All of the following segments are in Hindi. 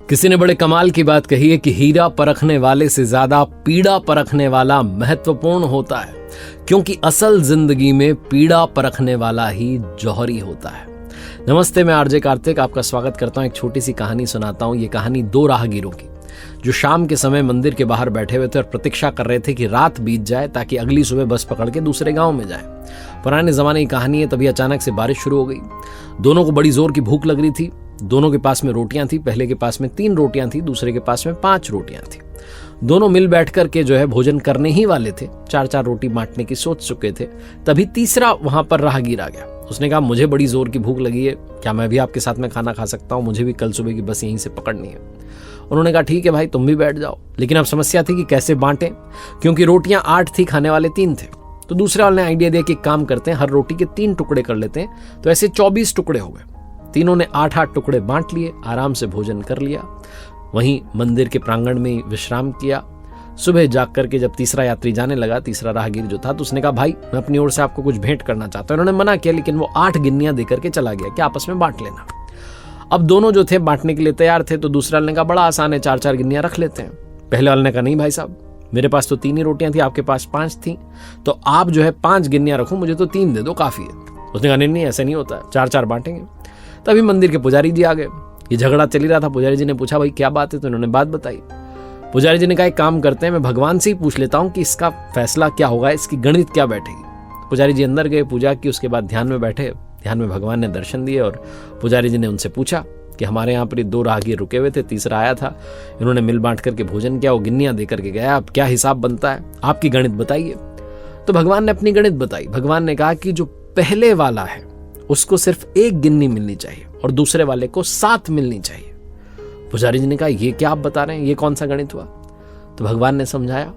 किसी ने बड़े कमाल की बात कही है कि हीरा परखने वाले से ज्यादा पीड़ा परखने वाला महत्वपूर्ण होता है, क्योंकि असल जिंदगी में पीड़ा परखने वाला ही जौहरी होता है। नमस्ते, मैं आरजे कार्तिक आपका स्वागत करता हूं। एक छोटी सी कहानी सुनाता हूं। ये कहानी दो राहगीरों की, जो शाम के समय मंदिर के बाहर बैठे हुए थे और प्रतीक्षा कर रहे थे कि रात बीत जाए ताकि अगली सुबह बस पकड़ के दूसरे गांव में जाए। पुराने जमाने की कहानी है। तभी अचानक से बारिश शुरू हो गई। दोनों को बड़ी जोर की भूख लग रही थी। दोनों के पास में रोटियां थी। पहले के पास में 3 रोटियां थी, दूसरे के पास में 5 रोटियां थी। दोनों मिल बैठ करके जो है भोजन करने ही वाले थे। 4-4 रोटी बांटने की सोच चुके थे। तभी तीसरा वहां पर राहगीर आ गया। उसने कहा, मुझे बड़ी जोर की भूख लगी है, क्या मैं भी आपके साथ में खाना खा सकता हूँ? मुझे भी कल सुबह की बस यहीं से पकड़नी है। उन्होंने कहा, ठीक है भाई, तुम भी बैठ जाओ। लेकिन अब समस्या थी कि कैसे बांटें, क्योंकि रोटियां 8 थी, खाने वाले 3 थे। तो दूसरे वाले ने आइडिया दिया कि काम करते हैं, हर रोटी के 3 टुकड़े कर लेते हैं। तो ऐसे 24 टुकड़े हो गए। तीनों ने 8-8 टुकड़े बांट लिए, आराम से भोजन कर लिया। वहीं मंदिर के प्रांगण में विश्राम किया। सुबह जाग करके जब तीसरा यात्री जाने लगा, तीसरा राहगीर जो था, तो उसने कहा, भाई मैं अपनी ओर से आपको कुछ भेंट करना चाहता हूं। उन्होंने मना किया, लेकिन वो 8 गिन्नियां देकर के चला गया कि आपस में बांट लेना। अब दोनों जो थे बांटने के लिए तैयार थे। तो दूसरे वाले ने कहा, बड़ा आसान है, 4-4 गिन्नियां रख लेते हैं। पहले वाले ने कहा, नहीं भाई साहब, मेरे पास तो 3 ही रोटियां थी, आपके पास 5 थी, तो आप जो है 5 गिन्नियां रखो, मुझे तो 3 दे दो, काफी है। उसने कहा, नहीं ऐसा नहीं होता, 4-4 बांटेंगे। तभी मंदिर के पुजारी जी आ गए। ये झगड़ा चल ही रहा था। पुजारी जी ने पूछा, भाई क्या बात है? तो इन्होंने बात बताई। पुजारी जी ने कहा, एक काम करते हैं, मैं भगवान से ही पूछ लेता हूं कि इसका फैसला क्या होगा, इसकी गणित क्या बैठेगी। पुजारी जी अंदर गए, पूजा की, उसके बाद ध्यान में बैठे। ध्यान में भगवान ने दर्शन दिए और पुजारी जी ने उनसे पूछा कि हमारे यहाँ पर 2 राहगीर रुके हुए थे, तीसरा आया था, इन्होंने मिल बांट करके भोजन किया, वो गिन्नियां दे करके गया, अब क्या हिसाब बनता है, आपकी गणित बताइए। तो भगवान ने अपनी गणित बताई। भगवान ने कहा कि जो पहले वाला है उसको सिर्फ 1 गिन्नी मिलनी चाहिए और दूसरे वाले को 7 मिलनी चाहिए। पुजारी जी ने कहा, ये क्या आप बता रहे हैं, ये कौन सा गणित हुआ? तो भगवान ने समझाया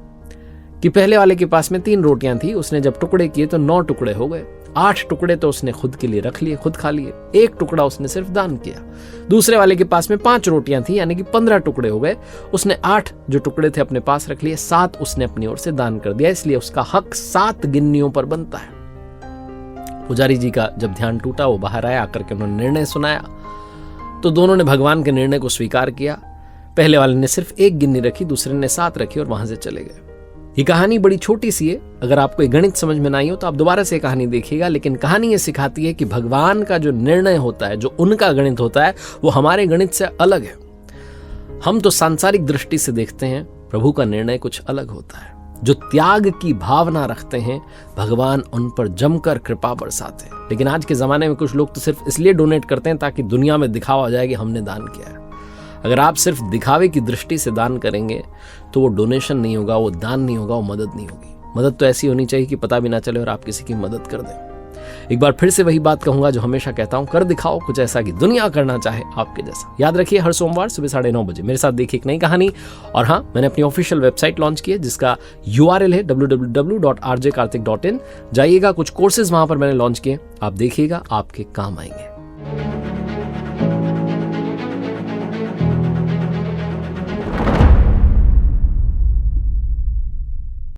कि पहले वाले के पास में 3 रोटियां थी, उसने जब टुकड़े किए तो 9 टुकड़े हो गए। 8 टुकड़े तो उसने खुद के लिए रख लिए, खुद खा लिए। 1 टुकड़ा उसने सिर्फ दान किया। दूसरे वाले के पास में 5 रोटियां थी, यानी कि 15 टुकड़े हो गए। उसने 8 जो टुकड़े थे अपने पास रख लिए, 7 उसने अपनी ओर से दान कर दिया, इसलिए उसका हक 7 गिन्नियों पर बनता है। पुजारी जी का जब ध्यान टूटा, वो बाहर आया, आकर के उन्होंने निर्णय सुनाया। तो दोनों ने भगवान के निर्णय को स्वीकार किया। पहले वाले ने सिर्फ 1 गिन्नी रखी, दूसरे ने 7 रखी और वहां से चले गए। ये कहानी बड़ी छोटी सी है। अगर आपको गणित समझ में ना आई हो तो आप दोबारा से कहानी देखिएगा। लेकिन कहानी ये सिखाती है कि भगवान का जो निर्णय होता है, जो उनका गणित होता है, वो हमारे गणित से अलग है। हम तो सांसारिक दृष्टि से देखते हैं, प्रभु का निर्णय कुछ अलग होता है। जो त्याग की भावना रखते हैं, भगवान उन पर जमकर कृपा बरसाते हैं। लेकिन आज के जमाने में कुछ लोग तो सिर्फ इसलिए डोनेट करते हैं ताकि दुनिया में दिखावा हो जाए कि हमने दान किया है। अगर आप सिर्फ दिखावे की दृष्टि से दान करेंगे तो वो डोनेशन नहीं होगा, वो दान नहीं होगा, वो मदद नहीं होगी। मदद तो ऐसी होनी चाहिए कि पता भी ना चले और आप किसी की मदद कर दें। एक बार फिर से वही बात कहूंगा जो हमेशा कहता हूं, कर दिखाओ कुछ ऐसा कि दुनिया करना चाहे आपके जैसा। याद रखिए, हर सोमवार सुबह 9:30 बजे मेरे साथ देखिए एक नई कहानी। और हाँ, मैंने अपनी ऑफिशियल वेबसाइट लॉन्च की है जिसका URL है www.rjkartik.in। जाइएगा, कुछ कोर्सेज वहां पर मैंने लॉन्च किए, आप देखिएगा, आपके काम आएंगे।